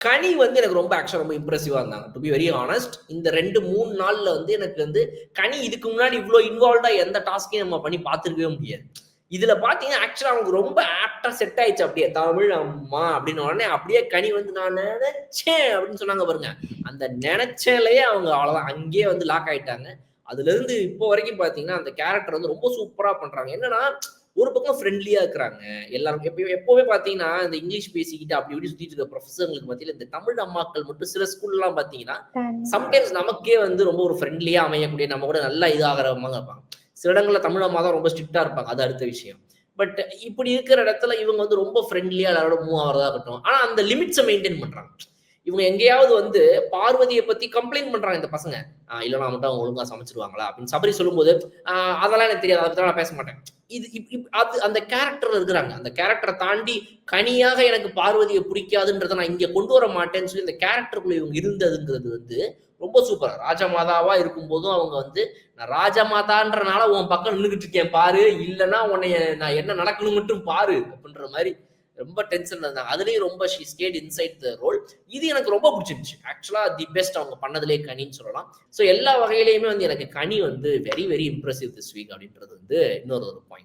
கனி வந்து எனக்கு ரொம்ப ஆக்சுவலா ரொம்ப இம்ப்ரெசிவா இருந்தாங்க. To be very honest. இந்த 2, 3 நாள்ல வந்து எனக்கு வந்து கனி இதுக்கு முன்னாடி இவ்ளோ இன்வால்வ்டா எந்த டாஸ்க்கையும் நம்ம பண்ணி பார்த்திருக்கவே முடியாது. இதுல பார்த்தீங்கன்னா, ஆக்சுவலா அவங்களுக்கு ரொம்ப ஆப்ட்டா செட் ஆயிடுச்சு அப்படியே. தமிழ் அம்மா அப்படின்னு உடனே அப்படியே கனி வந்து நான் நெனச்சேன் அப்படின்னு சொன்னாங்க பாருங்க. அந்த நெனச்சேலயே அவங்க அவ்வளோதான். அங்கேயே வந்து லாக் ஆயிட்டாங்க. அதுலருந்து இப்போ வரைக்கும் பார்த்தீங்கன்னா, அந்த கேரக்டர் வந்து ரொம்ப சூப்பரா பண்றாங்க. என்னன்னா, ஒரு பக்கம் ஃப்ரெண்ட்லியா இருக்கிறாங்க. எல்லாரும் எப்பவுமே பார்த்தீங்கன்னா, இந்த இங்கிலீஷ் பேசிக்கிட்டு அப்படி இப்படி சுத்திட்டு இருக்க ப்ரொஃபசர்களுக்கு மத்தியில இந்த தமிழ் அம்மாக்கள் மட்டும் சில ஸ்கூல்லாம் பார்த்தீங்கன்னா, கண்டிப்பா. சம்டைம்ஸ் நமக்கே வந்து ரொம்ப ஒரு ஃப்ரெண்ட்லியா அமையக்கூடிய, நம்ம கூட நல்லா இதாகிறவங்க இருப்பாங்க. சில இடங்கள்ல தமிழ் அம்மா தான் ரொம்ப ஸ்ட்ரிக்ட்டா இருப்பாங்க. அது அடுத்த விஷயம். பட் இப்படி இருக்கிற இடத்துல இவங்க வந்து ரொம்ப ஃப்ரெண்ட்லியா எல்லாரோட மூவ் ஆவறதா இருக்கட்டும். ஆனா அந்த லிமிட்ஸ மெயின்டெயின் பண்றாங்க. இவங்க எங்கேயாவது வந்து பார்வதிய பத்தி கம்ப்ளைண்ட் பண்றாங்க இந்த பசங்க. இல்லன்னா மட்டும் அவங்க ஒழுங்கா சமைச்சுருவாங்களா? அப்படின்னு சபரி சொல்லும்போது, "ஆ அதெல்லாம் எனக்கு தெரியாது. அத பத்திலாம் நான் பேச மாட்டேன்." இது இப் இப் அது அந்த கேரக்டர்ல இருக்கிறாங்க. அந்த கேரக்டர தாண்டி கனியாக எனக்கு பார்வதிய பிடிக்காதுன்றத நான் இங்க கொண்டு வர மாட்டேன்னு சொல்லி இந்த கேரக்டருக்குள்ள இவங்க இருந்ததுங்கிறது வந்து ரொம்ப சூப்பர். ராஜமாதாவா இருக்கும்போதும் அவங்க வந்து, "நான் ராஜமாதான்றனால உன் பக்கம் நின்னுகிட்டு இருக்கேன் பாரு. இல்லன்னா உன்னைய நான் என்ன நடக்கணும் மட்டும் பாரு." அப்படின்ற மாரி ரொம்ப டென்ஷன்ல இருந்தாங்க. அதுலயும் ரொம்ப she stayed inside the role. இது எனக்கு ரொம்ப புடிச்சிருந்துச்சு. ஆக்சுவலா தி பெஸ்ட் அவங்க பண்ணதிலேயே கனின்னு சொல்லலாம். ஸோ எல்லா வகையிலயுமே வந்து எனக்கு கனி வந்து very very impressive this week அப்படின்றது வந்து இன்னொரு ஒரு பாயிண்ட்.